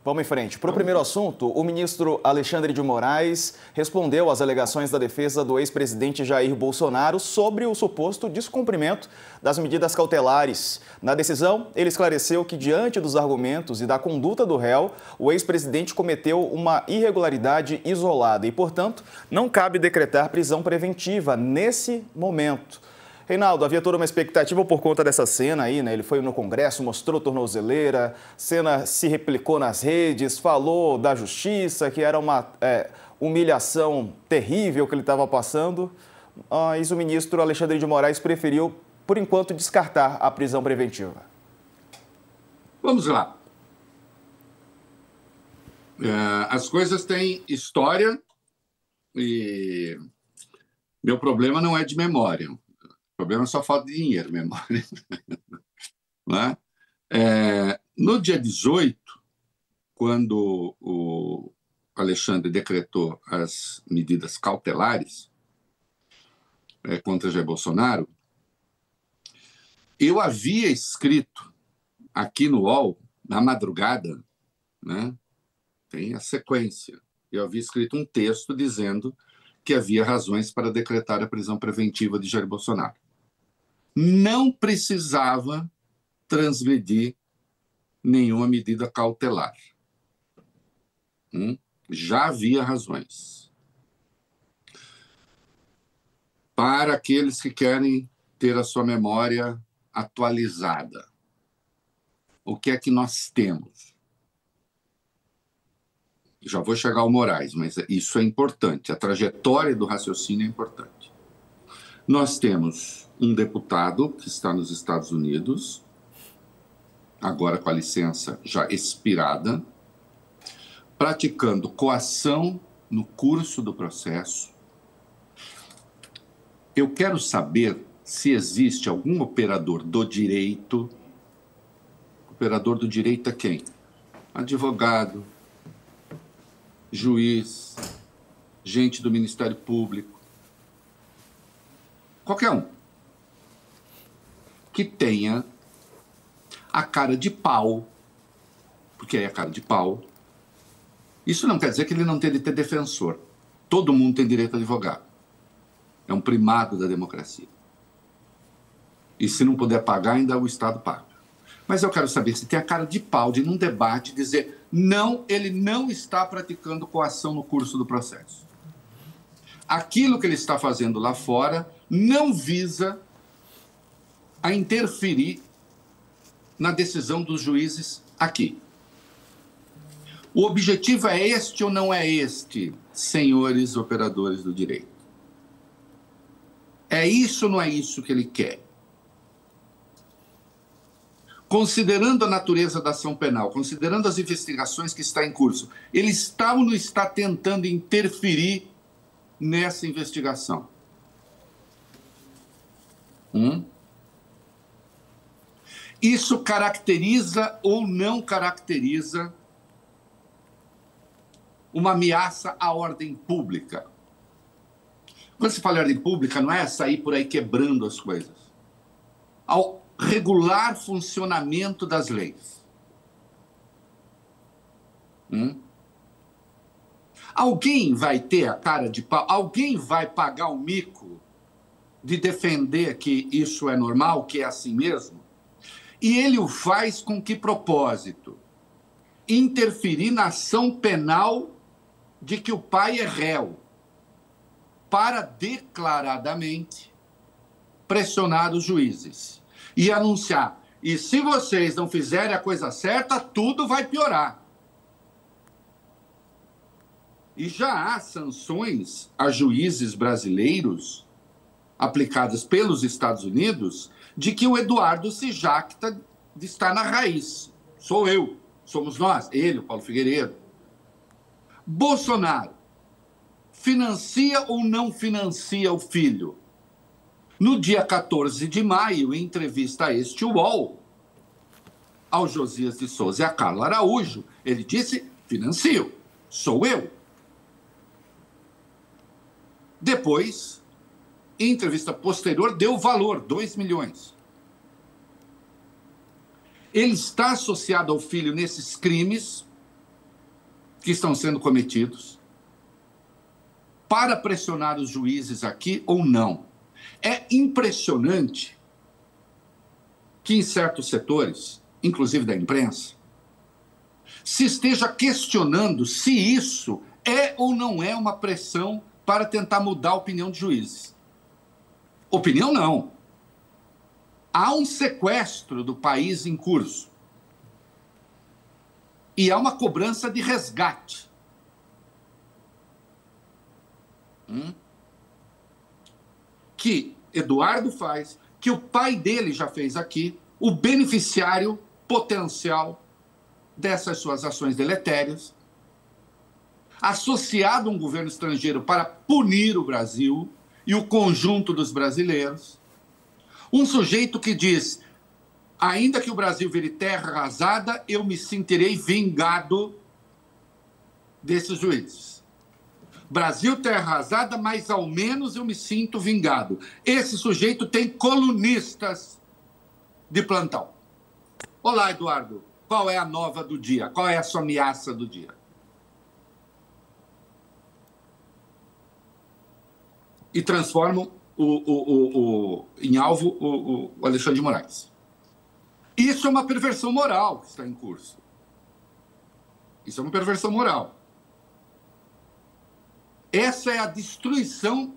Vamos em frente. Para o primeiro assunto, o ministro Alexandre de Moraes respondeu às alegações da defesa do ex-presidente Jair Bolsonaro sobre o suposto descumprimento das medidas cautelares. Na decisão, ele esclareceu que, diante dos argumentos e da conduta do réu, o ex-presidente cometeu uma irregularidade isolada e, portanto, não cabe decretar prisão preventiva nesse momento. Reinaldo, havia toda uma expectativa por conta dessa cena aí, né? Ele foi no Congresso, mostrou tornozeleira, cena se replicou nas redes, falou da justiça, que era uma humilhação terrível que ele estava passando. Mas o ministro Alexandre de Moraes preferiu, por enquanto, descartar a prisão preventiva. Vamos lá. As coisas têm história e meu problema não é de memória. O problema é só falta de dinheiro, memória. Né? No dia 18, quando o Alexandre decretou as medidas cautelares contra Jair Bolsonaro, eu havia escrito aqui no UOL, na madrugada, né? Tem a sequência, eu havia escrito um texto dizendo que havia razões para decretar a prisão preventiva de Jair Bolsonaro. Não precisava transgredir nenhuma medida cautelar. Já havia razões. Para aqueles que querem ter a sua memória atualizada, o que é que nós temos? Já vou chegar ao Moraes, mas isso é importante. A trajetória do raciocínio é importante. Nós temos um deputado que está nos Estados Unidos, agora com a licença já expirada, praticando coação no curso do processo. Eu quero saber se existe algum operador do direito. Operador do direito é quem? Advogado, juiz, gente do Ministério Público, qualquer um que tenha a cara de pau, porque é a cara de pau. Isso não quer dizer que ele não tem de ter defensor. Todo mundo tem direito a advogado. É um primado da democracia. E se não puder pagar, ainda o Estado paga. Mas eu quero saber se tem a cara de pau de, num debate, dizer não, ele não está praticando coação no curso do processo. Aquilo que ele está fazendo lá fora não visa a interferir na decisão dos juízes aqui. O objetivo é este ou não é este, senhores operadores do direito? É isso ou não é isso que ele quer? Considerando a natureza da ação penal, considerando as investigações que estão em curso, ele está ou não está tentando interferir nessa investigação? Isso caracteriza ou não caracteriza uma ameaça à ordem pública? Quando se fala em ordem pública, não é sair por aí quebrando as coisas. Ao regular funcionamento das leis. Alguém vai ter a cara de pau? Alguém vai pagar o mico de defender que isso é normal, que é assim mesmo? E ele o faz com que propósito? Interferir na ação penal de que o pai é réu, para declaradamente pressionar os juízes e anunciar: e se vocês não fizerem a coisa certa, tudo vai piorar. E já há sanções a juízes brasileiros aplicadas pelos Estados Unidos de que o Eduardo se jacta de estar na raiz. Sou eu, somos nós, ele, o Paulo Figueiredo. Bolsonaro financia ou não financia o filho? No dia 14 de maio, em entrevista a este UOL, ao Josias de Souza e a Carla Araújo, ele disse: financio, sou eu. Depois, em entrevista posterior, deu valor, 2 milhões. Ele está associado ao filho nesses crimes que estão sendo cometidos para pressionar os juízes aqui ou não. É impressionante que em certos setores, inclusive da imprensa, se esteja questionando se isso é ou não é uma pressão para tentar mudar a opinião de juízes. Opinião não. Há um sequestro do país em curso. E há uma cobrança de resgate. Que Eduardo faz, que o pai dele já fez aqui, o beneficiário potencial dessas suas ações deletérias, associado a um governo estrangeiro para punir o Brasil e o conjunto dos brasileiros, um sujeito que diz, ainda que o Brasil vire terra arrasada, eu me sentirei vingado desses juízes. Brasil terra arrasada, mas ao menos eu me sinto vingado. Esse sujeito tem colunistas de plantão. Olá, Eduardo, qual é a nova do dia? Qual é a sua ameaça do dia? E transformam em alvo o Alexandre de Moraes. Isso é uma perversão moral que está em curso. Isso é uma perversão moral. Essa é a destruição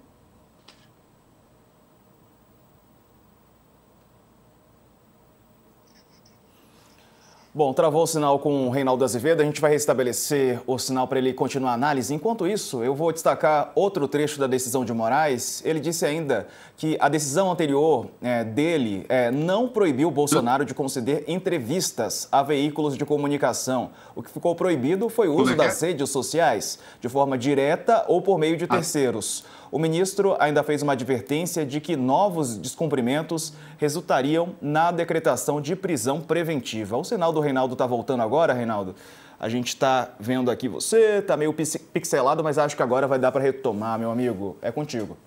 Bom, travou o sinal com o Reinaldo Azevedo, a gente vai restabelecer o sinal para ele continuar a análise. Enquanto isso, eu vou destacar outro trecho da decisão de Moraes. Ele disse ainda que a decisão anterior dele não proibiu o Bolsonaro de conceder entrevistas a veículos de comunicação. O que ficou proibido foi o uso das redes sociais, de forma direta ou por meio de terceiros. O ministro ainda fez uma advertência de que novos descumprimentos resultariam na decretação de prisão preventiva. O sinal do Reinaldo está voltando agora, Reinaldo. A gente está vendo aqui você, está meio pixelado, mas acho que agora vai dar para retomar, meu amigo. É contigo.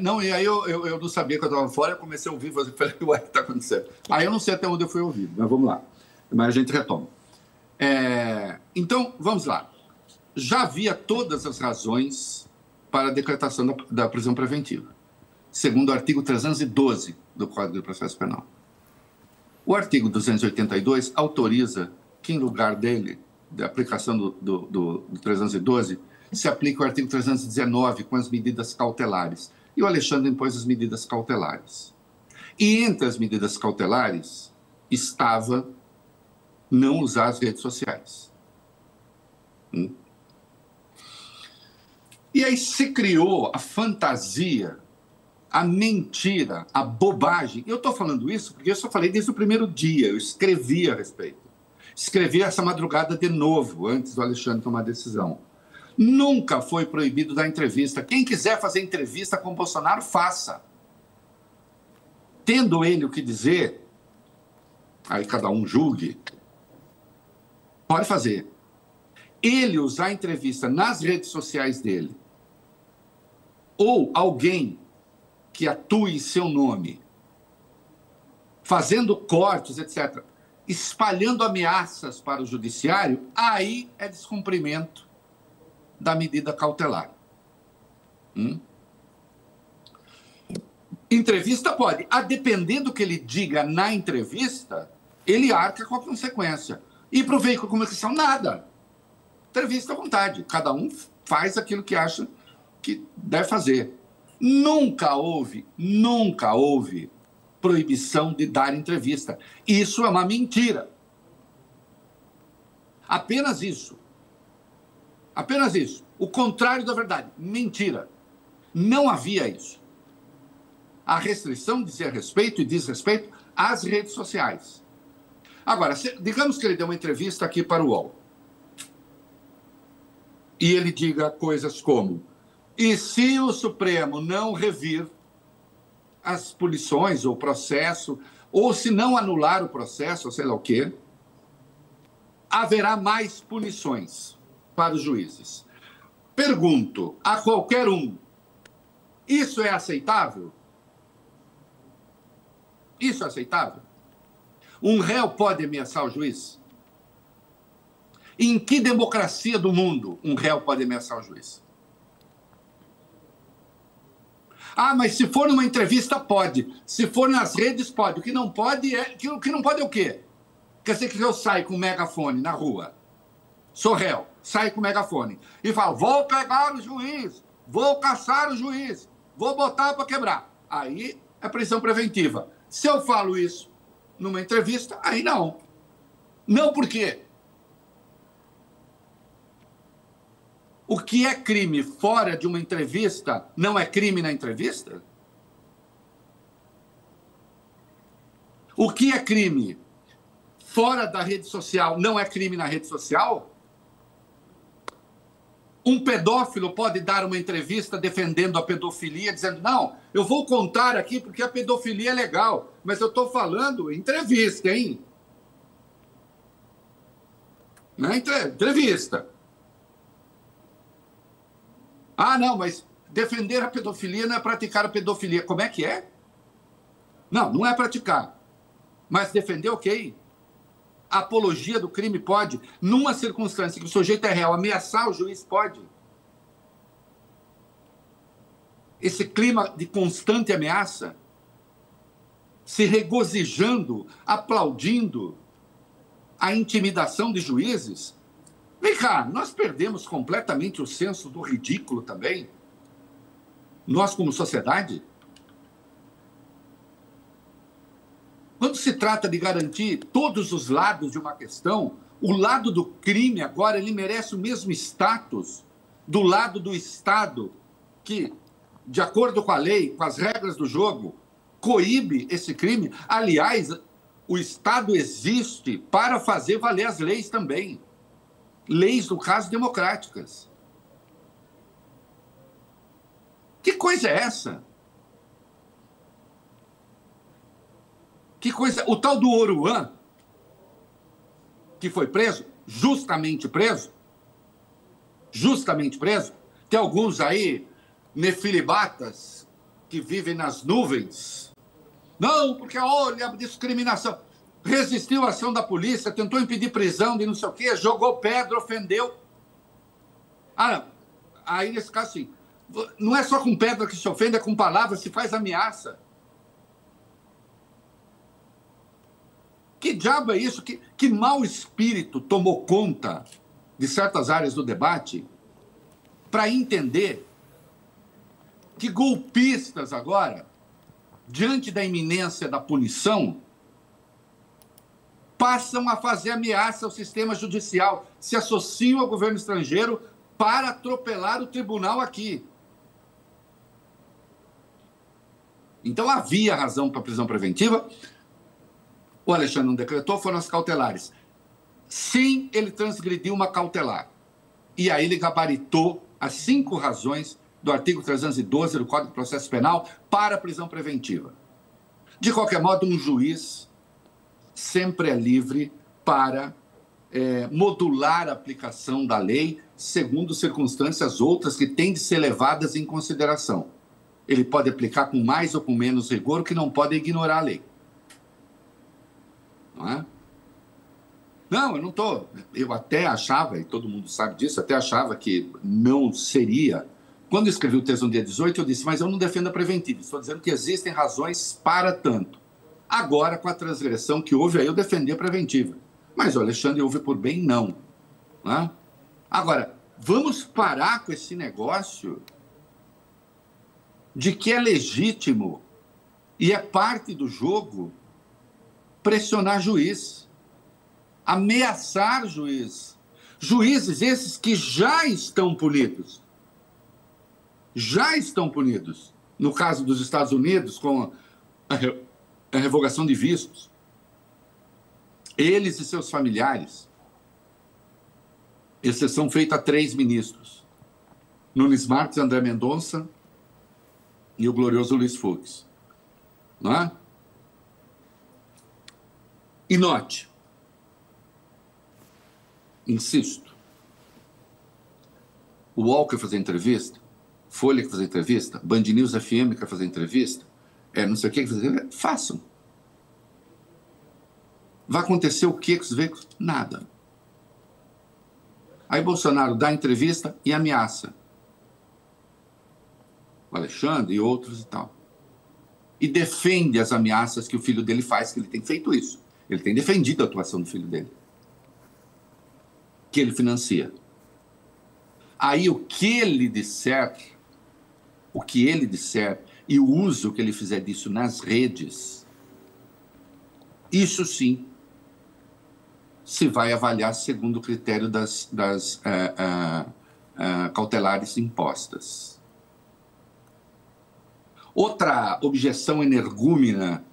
Não, e aí eu não sabia que eu estava fora, eu comecei a ouvir, falei, ué, o que está acontecendo? Aí eu não sei até onde eu fui ouvido, mas vamos lá. Mas a gente retoma. Então, vamos lá. Já havia todas as razões para a decretação da prisão preventiva, segundo o artigo 312 do Código de Processo Penal. O artigo 282 autoriza que, em lugar dele, da aplicação do 312, se aplique o artigo 319 com as medidas cautelares. E o Alexandre impôs as medidas cautelares. E entre as medidas cautelares estava não usar as redes sociais. E aí se criou a fantasia, a mentira, a bobagem. Eu estou falando isso porque eu só falei desde o primeiro dia, eu escrevi a respeito. Escrevi essa madrugada de novo, antes do Alexandre tomar a decisão. Nunca foi proibido dar entrevista. Quem quiser fazer entrevista com o Bolsonaro, faça. Tendo ele o que dizer, aí cada um julgue, pode fazer. Ele usar a entrevista nas redes sociais dele, ou alguém que atue em seu nome, fazendo cortes, etc., espalhando ameaças para o judiciário, aí é descumprimento da medida cautelar. Entrevista pode. A depender do que ele diga na entrevista, ele arca com a consequência. E para o veículo de comunicação, nada. Entrevista à vontade. Cada um faz aquilo que acha que deve fazer. Nunca houve proibição de dar entrevista. Isso é uma mentira. Apenas isso. Apenas isso. O contrário da verdade. Mentira. Não havia isso. A restrição dizia respeito e diz respeito às redes sociais. Agora, digamos que ele deu uma entrevista aqui para o UOL. E ele diga coisas como: e se o Supremo não revir as punições ou o processo, ou se não anular o processo, ou sei lá o quê, haverá mais punições para os juízes. Pergunto a qualquer um: isso é aceitável? Isso é aceitável? Um réu pode ameaçar o juiz? Em que democracia do mundo um réu pode ameaçar o juiz? Ah, mas se for numa entrevista, pode. Se for nas redes, pode. O que não pode é... O que não pode é o quê? Quer dizer que eu saio com um megafone na rua, sou réu, saio com o megafone e falo, vou pegar o juiz, vou caçar o juiz, vou botar para quebrar. Aí é prisão preventiva. Se eu falo isso numa entrevista, aí não. Não por quê? O que é crime fora de uma entrevista não é crime na entrevista? O que é crime fora da rede social não é crime na rede social? Um pedófilo pode dar uma entrevista defendendo a pedofilia, dizendo, não, eu vou contar aqui porque a pedofilia é legal, mas eu estou falando entrevista, hein? Não é entrevista. Ah, não, mas defender a pedofilia não é praticar a pedofilia. Como é que é? Não, não é praticar. Mas defender, ok. A apologia do crime pode. Numa circunstância que o sujeito é réu, ameaçar o juiz pode. Esse clima de constante ameaça, se regozijando, aplaudindo a intimidação de juízes. Vem cá, nós perdemos completamente o senso do ridículo também. Nós, como sociedade. Quando se trata de garantir todos os lados de uma questão, o lado do crime agora ele merece o mesmo status do lado do Estado, que, de acordo com a lei, com as regras do jogo, coíbe esse crime. Aliás, o Estado existe para fazer valer as leis também. Leis, no caso, democráticas. Que coisa é essa? Que coisa... O tal do Oruan, que foi preso, justamente preso, tem alguns aí, nefilibatas, que vivem nas nuvens. Não, porque olha a discriminação. Resistiu à ação da polícia, tentou impedir prisão de não sei o quê, jogou pedra, ofendeu. Ah, não. Aí, nesse caso, sim. Não é só com pedra que se ofende, é com palavras, se faz ameaça. Que diabo é isso? Que mau espírito tomou conta de certas áreas do debate para entender que golpistas agora, diante da iminência da punição, passam a fazer ameaça ao sistema judicial, se associam ao governo estrangeiro para atropelar o tribunal aqui. Então havia razão para a prisão preventiva. O Alexandre não decretou, foram as cautelares. Sim, ele transgrediu uma cautelar. E aí ele gabaritou as 5 razões do artigo 312 do Código de Processo Penal para a prisão preventiva. De qualquer modo, um juiz sempre é livre para modular a aplicação da lei segundo circunstâncias outras que têm de ser levadas em consideração. Ele pode aplicar com mais ou com menos rigor, o que não pode ignorar a lei. Não é? Não, eu não estou... Eu até achava, e todo mundo sabe disso, até achava que não seria... Quando eu escrevi o texto no dia 18, eu disse, mas eu não defendo a preventiva, estou dizendo que existem razões para tanto. Agora, com a transgressão que houve, aí eu defendi a preventiva. Mas o Alexandre houve por bem, não. Né? Agora, vamos parar com esse negócio de que é legítimo e é parte do jogo pressionar juiz, ameaçar juiz. Juízes esses que já estão punidos. Já estão punidos. No caso dos Estados Unidos, com a revogação de vistos. Eles e seus familiares. Exceção feita a 3 ministros. Nunes Marques, André Mendonça e o glorioso Luiz Fux. Não é? E note, insisto, o UOL quer fazer entrevista, Folha quer fazer entrevista, Band News FM quer fazer entrevista, não sei o que quer fazer entrevista, façam. Vai acontecer o que com os veículos? Nada. Aí Bolsonaro dá entrevista e ameaça o Alexandre e outros e tal. E defende as ameaças que o filho dele faz, que ele tem feito isso. Ele tem defendido a atuação do filho dele, que ele financia. Aí o que ele disser e o uso que ele fizer disso nas redes, isso sim se vai avaliar segundo o critério das cautelares impostas. Outra objeção energúmena,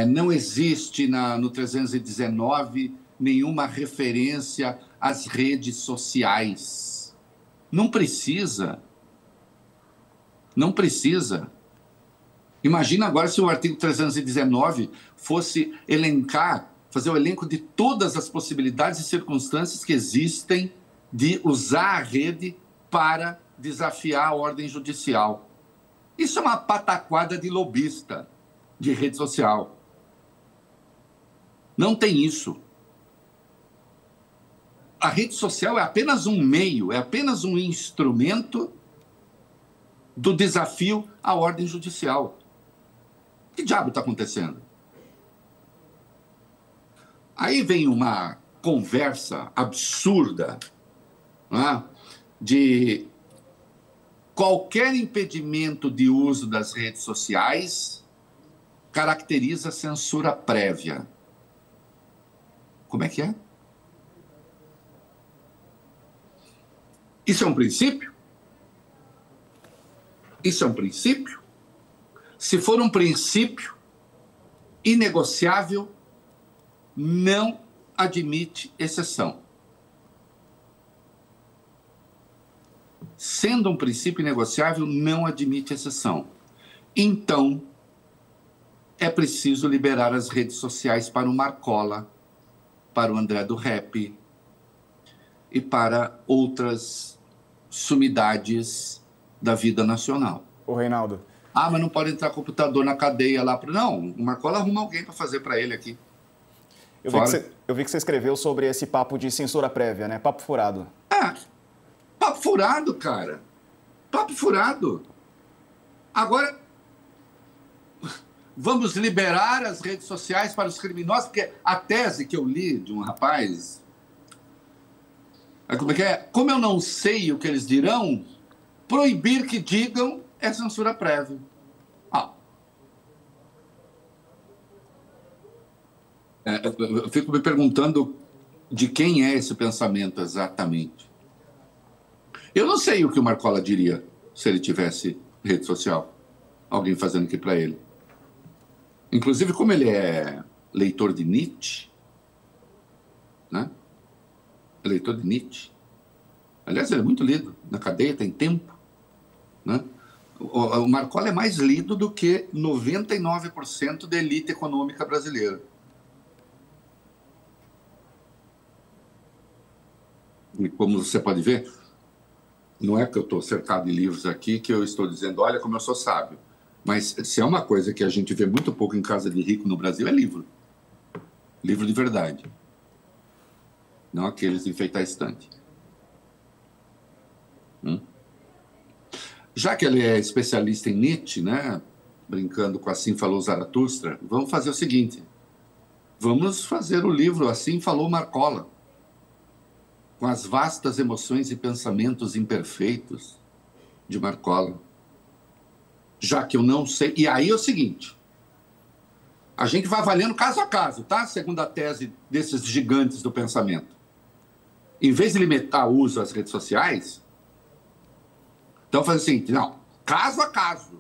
não existe no 319 nenhuma referência às redes sociais. Não precisa. Não precisa. Imagina agora se o artigo 319 fosse elencar, fazer o elenco de todas as possibilidades e circunstâncias que existem de usar a rede para desafiar a ordem judicial. Isso é uma pataquada de lobista de rede social. Não tem isso. A rede social é apenas um meio, é apenas um instrumento do desafio à ordem judicial. Que diabo está acontecendo? Aí vem uma conversa absurda, né, de qualquer impedimento de uso das redes sociais caracteriza censura prévia. Como é que é? Isso é um princípio? Isso é um princípio? Se for um princípio inegociável, não admite exceção. Sendo um princípio inegociável, não admite exceção. Então, é preciso liberar as redes sociais para o Marcola, para o André do Rap e para outras sumidades da vida nacional. Ô, Reinaldo. Ah, mas não pode entrar computador na cadeia lá. Não, o Marcola arruma alguém para fazer para ele aqui. Eu vi que você escreveu sobre esse papo de censura prévia, né? Papo furado. Papo furado, cara. Papo furado. Agora, vamos liberar as redes sociais para os criminosos, porque a tese que eu li de um rapaz... Como é que é? Como eu não sei o que eles dirão, proibir que digam é censura prévia. Eu fico me perguntando de quem é esse pensamento exatamente. Eu não sei o que o Marcola diria se ele tivesse rede social. Alguém fazendo aqui para ele. Inclusive, como ele é leitor de Nietzsche, né? Leitor de Nietzsche. Aliás, ele é muito lido. Na cadeia tem tempo. Né? O Marcola é mais lido do que 99% da elite econômica brasileira. E como você pode ver, não é que eu estou cercado de livros aqui que eu estou dizendo, olha como eu sou sábio. Mas se é uma coisa que a gente vê muito pouco em casa de rico no Brasil, é livro. Livro de verdade. Não aqueles de enfeitar a estante. Já que ele é especialista em Nietzsche, né, brincando com Assim Falou Zaratustra, vamos fazer o seguinte. Vamos fazer o livro Assim Falou Marcola, com as vastas emoções e pensamentos imperfeitos de Marcola. Já que eu não sei... E aí é o seguinte, a gente vai avaliando caso a caso, tá? Segundo a tese desses gigantes do pensamento. Em vez de limitar o uso às redes sociais, então faz assim, não, caso a caso.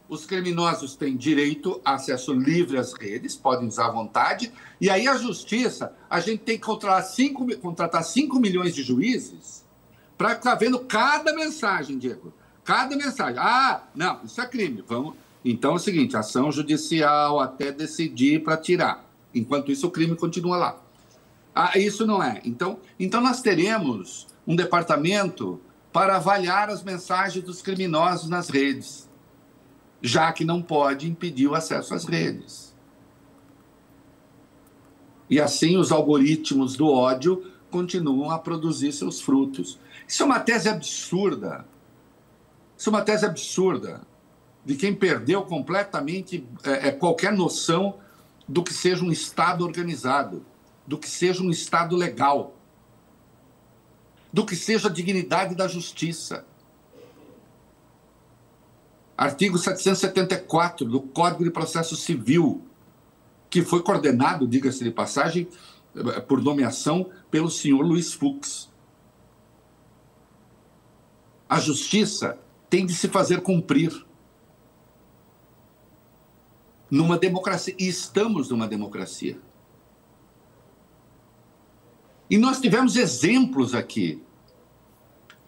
Os criminosos têm direito a acesso livre às redes, podem usar à vontade, e aí a justiça, a gente tem que contratar 5 milhões de juízes para estar vendo cada mensagem, Diego. Cada mensagem. Ah, não, isso é crime. Vamos. Então é o seguinte, ação judicial até decidir para tirar. Enquanto isso, o crime continua lá. Ah, isso não é. Então nós teremos um departamento para avaliar as mensagens dos criminosos nas redes, já que não pode impedir o acesso às redes. E assim os algoritmos do ódio continuam a produzir seus frutos. Isso é uma tese absurda. Isso é uma tese absurda de quem perdeu completamente qualquer noção do que seja um Estado organizado, do que seja um Estado legal, do que seja a dignidade da justiça. Artigo 774 do Código de Processo Civil, que foi coordenado, diga-se de passagem, por nomeação pelo senhor Luiz Fux. A justiça tem de se fazer cumprir numa democracia, e estamos numa democracia. E nós tivemos exemplos aqui.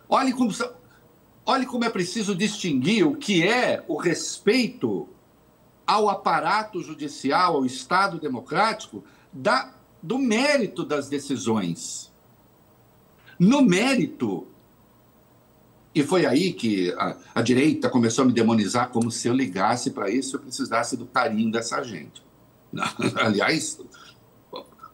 Olhe como é preciso distinguir o que é o respeito ao aparato judicial, ao Estado democrático, do mérito das decisões. No mérito, e foi aí que a direita começou a me demonizar, como se eu ligasse para isso, eu precisasse do carinho dessa gente. Aliás,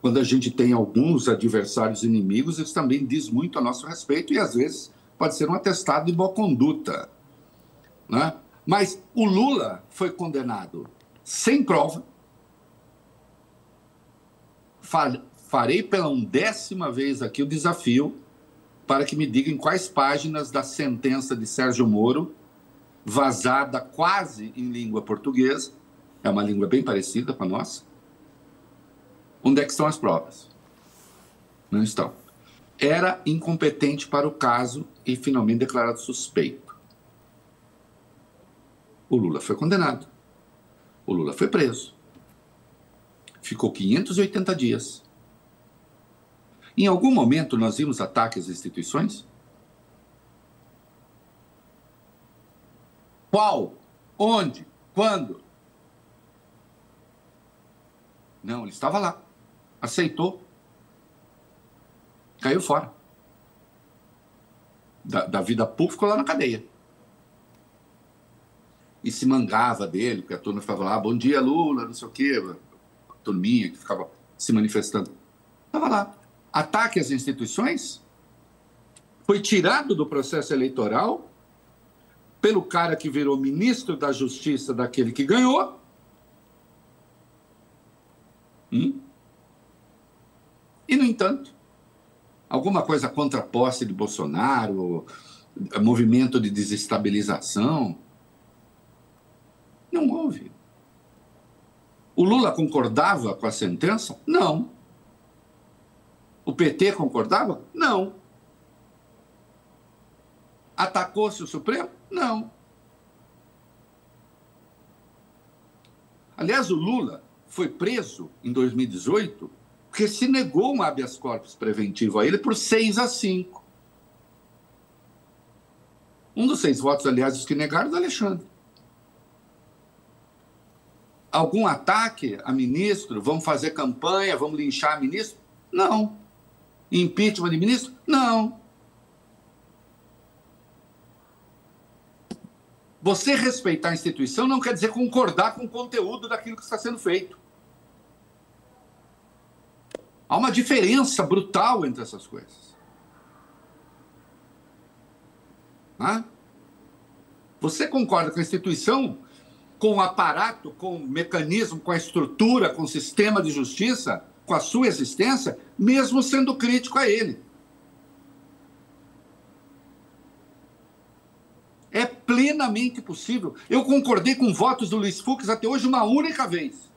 quando a gente tem alguns adversários inimigos, isso também diz muito a nosso respeito e, às vezes, pode ser um atestado de boa conduta, né? Mas o Lula foi condenado sem prova. Farei pela 10ª vez aqui o desafio para que me digam quais páginas da sentença de Sérgio Moro, vazada quase em língua portuguesa, é uma língua bem parecida com a nossa, onde é que estão as provas? Não estão. Era incompetente para o caso e finalmente declarado suspeito. O Lula foi condenado. O Lula foi preso. Ficou 580 dias. Em algum momento nós vimos ataques às instituições? Qual? Onde? Quando? Não, ele estava lá. Aceitou. Caiu fora. Da vida pública, ficou lá na cadeia. E se mangava dele, porque a turma ficava lá, bom dia, Lula, não sei o quê. A turminha que ficava se manifestando. Estava lá. Ataque às instituições foi tirado do processo eleitoral pelo cara que virou ministro da Justiça daquele que ganhou. E, no entanto, alguma coisa contra a posse de Bolsonaro, movimento de desestabilização, não houve. O Lula concordava com a sentença? Não. O PT concordava? Não. Atacou-se o Supremo? Não. Aliás, o Lula foi preso em 2018 porque se negou um habeas corpus preventivo a ele por 6-5. Um dos 6 votos, aliás, os que negaram, é do Alexandre. Algum ataque a ministro? Vamos fazer campanha? Vamos linchar ministro? Não. Impeachment de ministro? Não. Você respeitar a instituição não quer dizer concordar com o conteúdo daquilo que está sendo feito. Há uma diferença brutal entre essas coisas. Você concorda com a instituição, com o aparato, com o mecanismo, com a estrutura, com o sistema de justiça, com a sua existência, mesmo sendo crítico a ele. É plenamente possível. Eu concordei com votos do Luiz Fux até hoje uma única vez.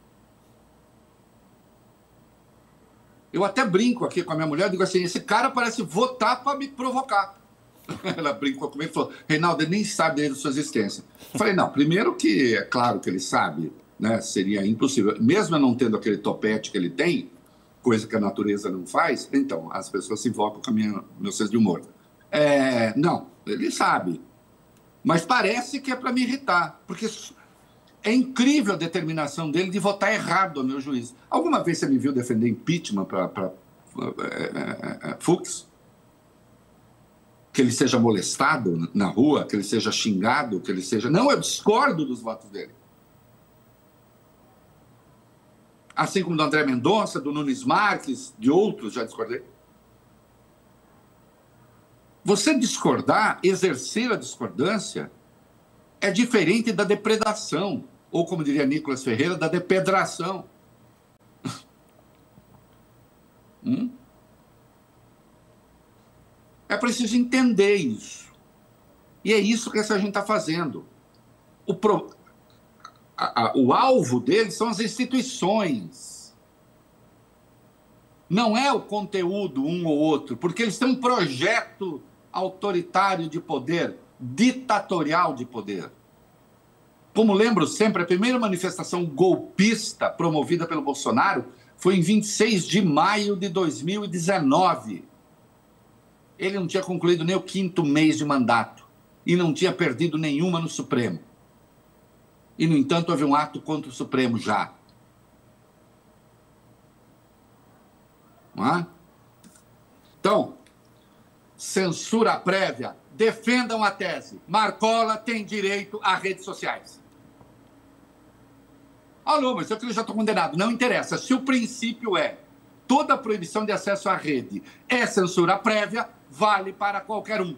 Eu até brinco aqui com a minha mulher, digo assim, esse cara parece votar para me provocar. Ela brincou comigo e falou, Reinaldo, ele nem sabe desde a sua existência. Eu falei, não, primeiro que é claro que ele sabe, né? Seria impossível. Mesmo eu não tendo aquele topete que ele tem, coisa que a natureza não faz, então as pessoas se invocam com meu senso de humor. Não, ele sabe. Mas parece que é para me irritar, porque é incrível a determinação dele de votar errado, a meu juízo. Alguma vez você me viu defender impeachment para Fux? Que ele seja molestado na rua, que ele seja xingado, que ele seja... Não, eu discordo dos votos dele. Assim como do André Mendonça, do Nunes Marques, de outros, já discordei. Você discordar, exercer a discordância, é diferente da depredação, ou como diria Nicolas Ferreira, da depedração. É preciso entender isso. E é isso que essa gente está fazendo. O alvo deles são as instituições. Não é o conteúdo um ou outro, porque eles têm um projeto autoritário de poder, ditatorial de poder. Como lembro sempre, a primeira manifestação golpista promovida pelo Bolsonaro foi em 26 de maio de 2019. Ele não tinha concluído nem o 5º mês de mandato e não tinha perdido nenhuma no Supremo. E, no entanto, houve um ato contra o Supremo já. Não é? Então, censura prévia. Defendam a tese. Marcola tem direito a redes sociais. Alô, mas eu já estou condenado. Não interessa. Se o princípio é toda proibição de acesso à rede é censura prévia, vale para qualquer um.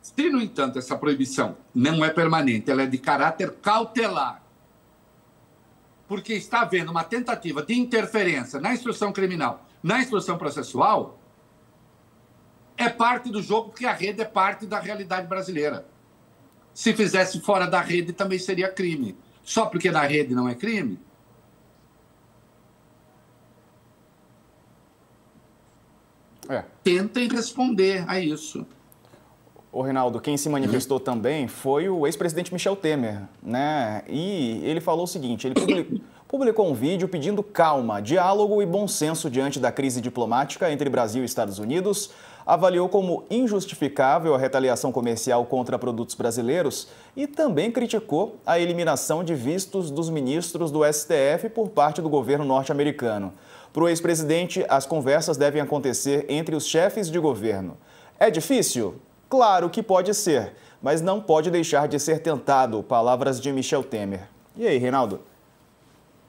Se, no entanto, essa proibição não é permanente, ela é de caráter cautelar, porque está havendo uma tentativa de interferência na instrução criminal, na instrução processual, é parte do jogo, porque a rede é parte da realidade brasileira. Se fizesse fora da rede, também seria crime. Só porque na rede não é crime? Tentem responder a isso. Ô, Reinaldo, quem se manifestou também foi o ex-presidente Michel Temer, né? E ele falou o seguinte, ele publicou um vídeo pedindo calma, diálogo e bom senso diante da crise diplomática entre Brasil e Estados Unidos, avaliou como injustificável a retaliação comercial contra produtos brasileiros e também criticou a eliminação de vistos dos ministros do STF por parte do governo norte-americano. Para o ex-presidente, as conversas devem acontecer entre os chefes de governo. É difícil? Claro que pode ser, mas não pode deixar de ser tentado. Palavras de Michel Temer. E aí, Reinaldo?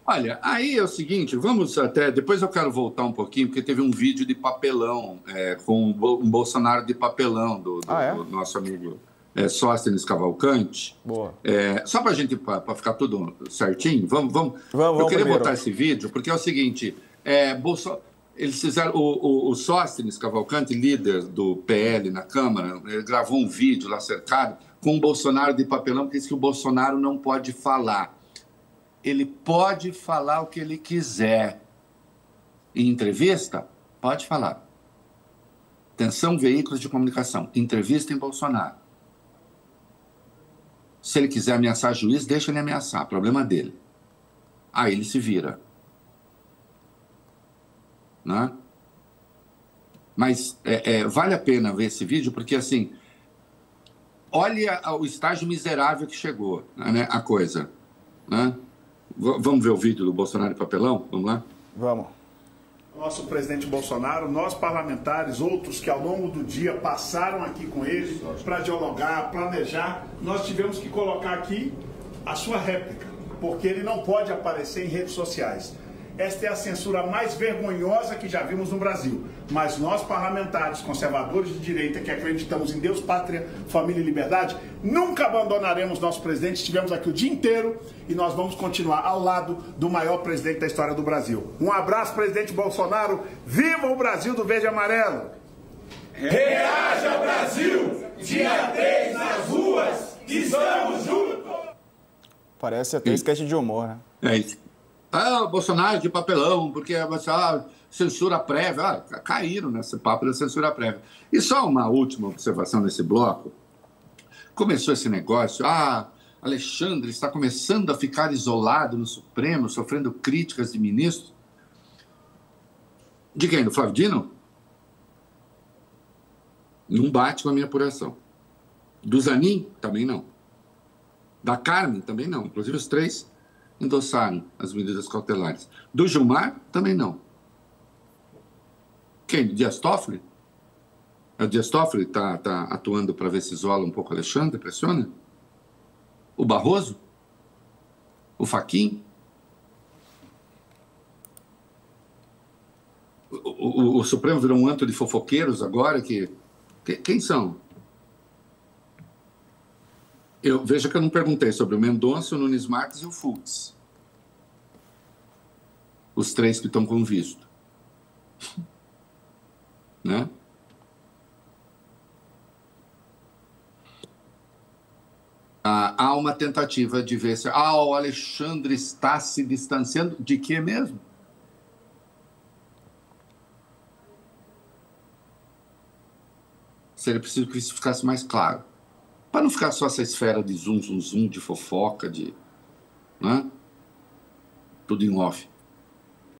Olha, aí é o seguinte, vamos até... Depois eu quero voltar um pouquinho, porque teve um vídeo de papelão, com um Bolsonaro de papelão do nosso amigo Sóstenes Cavalcante. Boa. Só para a gente, para ficar tudo certinho, vamos eu queria botar esse vídeo, porque é o seguinte, eles fizeram, o Sóstenes Cavalcante, líder do PL na Câmara, ele gravou um vídeo lá cercado com o Bolsonaro de papelão, que diz que o Bolsonaro não pode falar. Ele pode falar o que ele quiser. Em entrevista, pode falar. Atenção, veículos de comunicação. Entrevista em Bolsonaro. Se ele quiser ameaçar juiz, deixa ele ameaçar. Problema dele. Aí ele se vira. Né? Mas vale a pena ver esse vídeo, porque, assim, olha o estágio miserável que chegou, né, a coisa. Né? Vamos ver o vídeo do Bolsonaro de papelão? Vamos lá? Vamos. Nosso presidente Bolsonaro, nós parlamentares, outros que ao longo do dia passaram aqui com ele para dialogar, planejar, nós tivemos que colocar aqui a sua réplica, porque ele não pode aparecer em redes sociais. Esta é a censura mais vergonhosa que já vimos no Brasil. Mas nós, parlamentares, conservadores de direita, que acreditamos em Deus, pátria, família e liberdade, nunca abandonaremos nosso presidente. Estivemos aqui o dia inteiro e nós vamos continuar ao lado do maior presidente da história do Brasil. Um abraço, presidente Bolsonaro. Viva o Brasil do verde e amarelo! Reaja, Brasil! Dia 3 nas ruas! Estamos juntos! Parece até sketch de humor, né? É isso. Bolsonaro de papelão, porque censura prévia. Caíram nesse papo da censura prévia. E só uma última observação nesse bloco. Começou esse negócio, Alexandre está começando a ficar isolado no Supremo, sofrendo críticas de ministros. De quem? Do Flávio Dino? Não bate com a minha apuração. Do Zanin? Também não. Da Carmen? Também não. Inclusive os três endossaram as medidas cautelares. Do Gilmar, também não. Quem? Do Dias Toffoli? O Dias Toffoli está atuando para ver se isola um pouco o Alexandre, pressiona? O Barroso? O Fachin? O Supremo virou um antro de fofoqueiros agora? Quem são? Veja que eu não perguntei sobre o Mendonça, o Nunes Marques e o Fux. Os 3 que estão com visto. Né? Há uma tentativa de ver se... o Alexandre está se distanciando de quê mesmo? Seria preciso que isso ficasse mais claro. Para não ficar só essa esfera de zoom, zoom, zoom, de fofoca, né? Tudo em off.